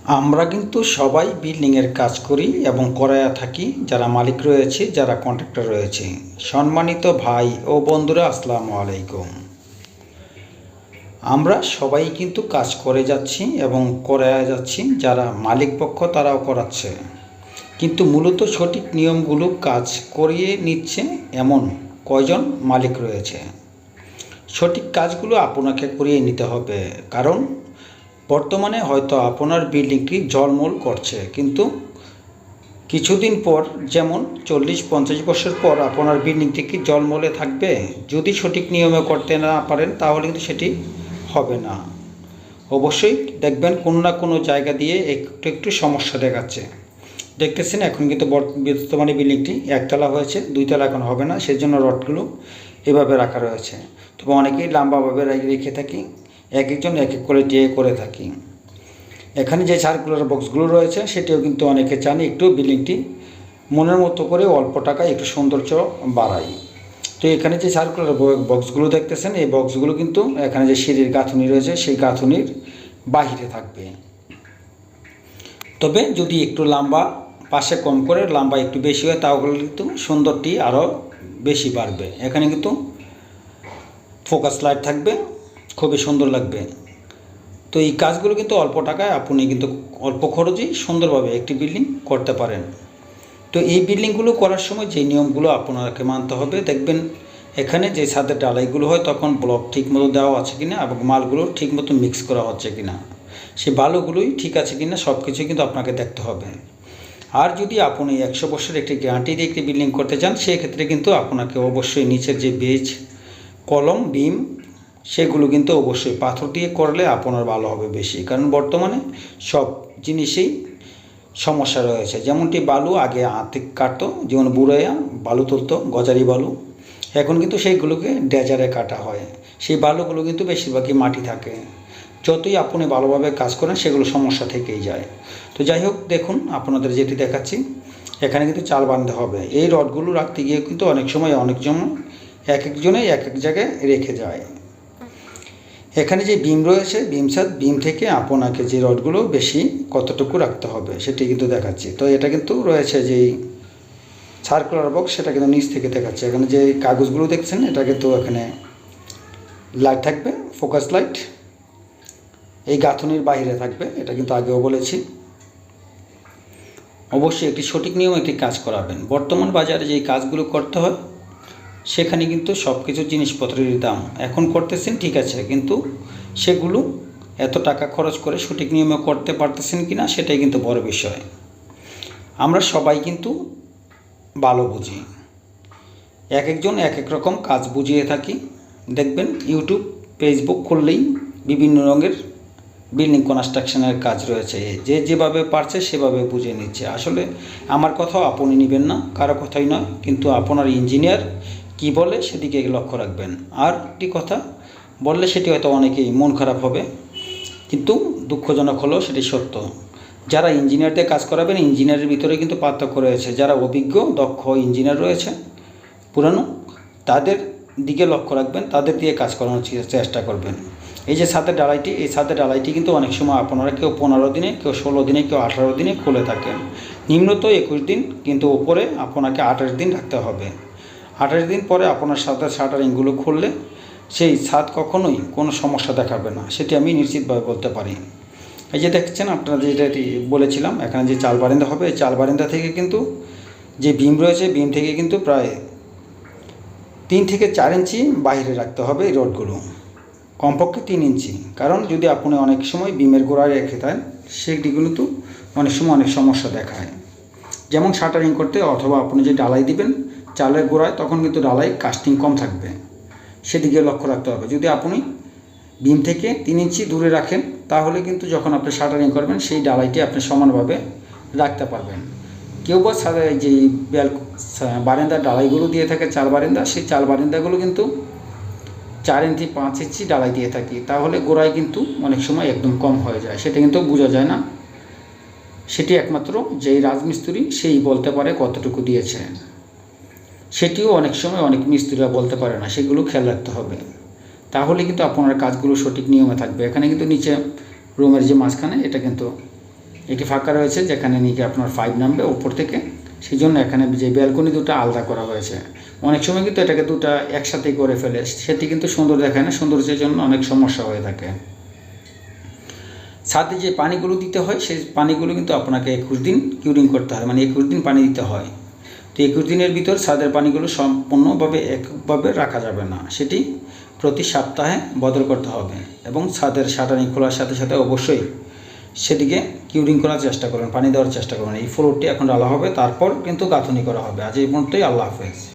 আমরা কিন্তু সবাই বিল্ডিংয়ের কাজ করি এবং করায়া থাকি, যারা মালিক রয়েছে, যারা কন্ট্রাক্টর রয়েছে। সম্মানিত ভাই ও বন্ধুরা, আসসালামু আলাইকুম। আমরা সবাই কিন্তু কাজ করে যাচ্ছি এবং করায়া যাচ্ছি, যারা মালিক পক্ষ তারাও করাচ্ছে, কিন্তু মূলত সঠিক নিয়মগুলো কাজ করিয়ে নিচ্ছে এমন কয়জন মালিক রয়েছে। সঠিক কাজগুলো আপনাকে করিয়ে নিতে হবে, কারণ বর্তমানে হয়তো আপনার বিল্ডিংটি ঝলমল করছে, কিন্তু কিছুদিন পর, যেমন 40-50 বছর পর আপনার বিল্ডিংটি কি ঝলমলে থাকবে? যদি সঠিক নিয়মে করতে না পারেন তাহলে কিন্তু সেটি হবে না। অবশ্যই দেখবেন কোনো না কোনো জায়গা দিয়ে একটু একটু সমস্যা দেখাচ্ছে। দেখতেছেন এখন কিন্তু বর্তমানে বিল্ডিংটি একতলা হয়েছে, দুইতলা এখন হবে না, সেই জন্য রডগুলো এভাবে রাখা রয়েছে। তবে অনেকেই লম্বাভাবে রেখে থাকি, এক একজন এক এক করে দিয়ে করে থাকি। এখানে যে সার্কুলার বক্সগুলো রয়েছে সেটিও কিন্তু অনেকে চান একটু বিল্ডিংটি মনের মতো করে অল্প টাকায় একটু সৌন্দর্য বাড়াই। তো এখানে যে সার্কুলার বক্সগুলো দেখতেছেন, এই বক্সগুলো কিন্তু এখানে যে সিঁড়ির গাঁথুনি রয়েছে সেই গাঁথুনির বাহিরে থাকবে। তবে যদি একটু লম্বা পাশে কম করে লম্বা একটু বেশি হয় তাহলে কিন্তু সুন্দরটি আরও বেশি বাড়বে। এখানে কিন্তু ফোকাস লাইট থাকবে, খুবই সুন্দর লাগবে। তো এই কাজগুলো কিন্তু অল্প টাকায় আপনি কিন্তু অল্প খরচেই সুন্দরভাবে একটি বিল্ডিং করতে পারেন। তো এই বিল্ডিংগুলো করার সময় যে নিয়মগুলো আপনাকে মানতে হবে, দেখবেন এখানে যে ছাদের ডালাইগুলো হয় তখন ব্লক ঠিকমতো দেওয়া আছে কিনা এবং মালগুলো ঠিকমতো মিক্স করা হচ্ছে কিনা, সেই বালুগুলোই ঠিক আছে কিনা সব কিছুই কিন্তু আপনাকে দেখতে হবে। আর যদি আপনি 100 বছর একটি গ্যারান্টি দিয়ে একটি বিল্ডিং করতে চান, সেক্ষেত্রে কিন্তু আপনাকে অবশ্যই নিচের যে বেজ, কলম, বিম সেগুলো কিন্তু অবশ্যই পাথর দিয়ে করলে আপনার ভালো হবে বেশি, কারণ বর্তমানে সব জিনিসেই সমস্যা রয়েছে। যেমনটি বালু আগে হাতে কাটতো, যেমন বুড়াইয়া বালু তুলতো, গজারি বালু, এখন কিন্তু সেইগুলোকে ডেজারে কাটা হয়। সেই বালুগুলো কিন্তু বেশিরভাগই মাটি থাকে, যতই আপনি ভালোভাবে কাজ করেন সেগুলো সমস্যা থেকেই যায়। তো যাই হোক, দেখুন আপনাদের যেটি দেখাচ্ছি, এখানে কিন্তু চাল বাঁধতে হবে। এই রডগুলো রাখতে গিয়ে কিন্তু অনেক সময় এক একজনে এক এক জায়গায় রেখে যায়। এখানে যে বিম রয়েছে, বিম থেকে আপনাকে যে রডগুলো বেশি কতটুকু রাখতে হবে সেটি কিন্তু দেখাচ্ছি। তো এটা কিন্তু রয়েছে যেই সার্কুলার বক্স, সেটা কিন্তু নিচ থেকে দেখাচ্ছে। এখানে যে কাগজগুলো দেখছেন এটা কিন্তু এখানে লাইট থাকবে, ফোকাস লাইট, এই গাঁথুনির বাইরে থাকবে, এটা কিন্তু আগেও বলেছি। অবশ্যই একটি সঠিক নিয়মে একটি কাজ করাবেন। বর্তমান বাজারে যেই কাজগুলো করতে হয় সেখানে কিন্তু সব কিছু জিনিসপত্রের দাম এখন করতেছেন ঠিক আছে, কিন্তু সেগুলো এত টাকা খরচ করে সঠিক নিয়মে করতে পারতেছেন কি না সেটাই কিন্তু বড় বিষয়। আমরা সবাই কিন্তু ভালো বুঝি, এক একজন এক এক রকম কাজ বুঝিয়ে থাকি। দেখবেন ইউটিউব, ফেসবুক খুললেই বিভিন্ন রঙের বিল্ডিং কনস্ট্রাকশনের কাজ রয়েছে, যে যেভাবে পারছে সেভাবে বুঝিয়ে নিচ্ছে। আসলে আমার কথাও আপনি নেবেন না, কারো কথাই নয়, কিন্তু আপনার ইঞ্জিনিয়ার কি বলে সেদিকে লক্ষ্য রাখবেন। আর একটি কথা বললে সেটি হয়তো অনেকেই মন খারাপ হবে, কিন্তু দুঃখজনক হলেও সেটি সত্য। যারা ইঞ্জিনিয়ারদের কাজ করাবেন, ইঞ্জিনিয়ারের ভিতরে কিন্তু পার্থক্য রয়েছে। যারা অভিজ্ঞ দক্ষ ইঞ্জিনিয়ার রয়েছে পুরানো, তাদের দিকে লক্ষ্য রাখবেন, তাদের দিয়ে কাজ করানোর চেষ্টা করবেন। এই যে ছাদের ডালাইটি, এই ছাদের ডালাইটি কিন্তু অনেক সময় আপনারা কেউ 15 দিনে, কেউ 16 দিনে, কেউ 18 দিনে খুলে থাকেন। নিম্নত 21 দিন, কিন্তু ওপরে আপনাকে 28 দিন রাখতে হবে। 28 দিন পরে আপনার ছাদের শাটারিংগুলো খুললে সেই ছাদ কখনোই কোনো সমস্যা দেখাবে না, সেটি আমি নিশ্চিতভাবে বলতে পারি। এই যে দেখছেন আপনারা যেটি বলেছিলাম, এখানে যে চাল বারিন্দা হবে, এই চাল বারিন্দা থেকে কিন্তু যে বিম রয়েছে, বিম থেকে কিন্তু প্রায় 3 থেকে 4 ইঞ্চি বাইরে রাখতে হবে এই রডগুলো, কমপক্ষে 3 ইঞ্চি। কারণ যদি আপনি অনেক সময় বিমের গোড়ায় রেখে দেন সেগুলো তো অনেক সময় অনেক সমস্যা দেখায়। যেমন শাটারিং করতে অথবা আপনি যে ডালাই দিবেন চালের গোড়ায়, তখন কিন্তু ডালাই কাস্টিং কম থাকবে, সেদিকে লক্ষ্য রাখতে হবে। যদি আপনি বিম থেকে 3 ইঞ্চি দূরে রাখেন তাহলে কিন্তু যখন আপনি শাটারিং করবেন সেই ডালাইটি আপনি সমানভাবে রাখতে পারবেন। কেউ বা যে বারান্দার ডালাইগুলো দিয়ে থাকে চাল বারান্দা, সেই চাল বারান্দাগুলো কিন্তু 4 ইঞ্চি 5 ইঞ্চি ডালাই দিয়ে থাকি, তাহলে গোড়ায় কিন্তু অনেক সময় একদম কম হয়ে যায়, সেটা কিন্তু বোঝা যায় না। সেটি একমাত্র যেই রাজমিস্ত্রি সেই বলতে পারে কতটুকু দিয়েছে, সেটিও অনেক সময় অনেক মিস্ত্রিরা বলতে পারে না, সেগুলো খেয়াল রাখতে হবে। তাহলে কিন্তু আপনার কাজগুলো সঠিক নিয়মে থাকবে। এখানে কিন্তু নিচে রুমের যে মাঝখানে এটা কিন্তু এটি ফাঁকা রয়েছে যেখানে নাকি আপনার 5 নামবে উপর থেকে, সেই জন্য এখানে যে ব্যালকনি দুটো আলাদা করা হয়েছে। অনেক সময় কিন্তু এটাকে দুটো একসাথেই করে ফেলে, সেটি কিন্তু সুন্দর দেখায় না, সৌন্দর্যের জন্য অনেক সমস্যা হয়ে থাকে। ছাদে যে পানিগুলো দিতে হয় সেই পানিগুলো কিন্তু আপনাকে 21 দিন কিউরিং করতে হয়, মানে 21 দিন পানি দিতে হয়। তো 21 দিনের ভিতর ছাদের পানিগুলো সম্পূর্ণভাবে একভাবে রাখা যাবে না, সেটি প্রতি সপ্তাহে বদল করতে হবে। এবং ছাদের শাটারিং খোলার সাথে সাথে অবশ্যই সেটিকে কিউরিং করার চেষ্টা করবেন, পানি দেওয়ার চেষ্টা করবেন। এই ফ্লোরটি এখন ডালা হবে, তারপর কিন্তু গাঁথনি করা হবে। আজ এই পর্যন্তই, আল্লাহ হাফেজ।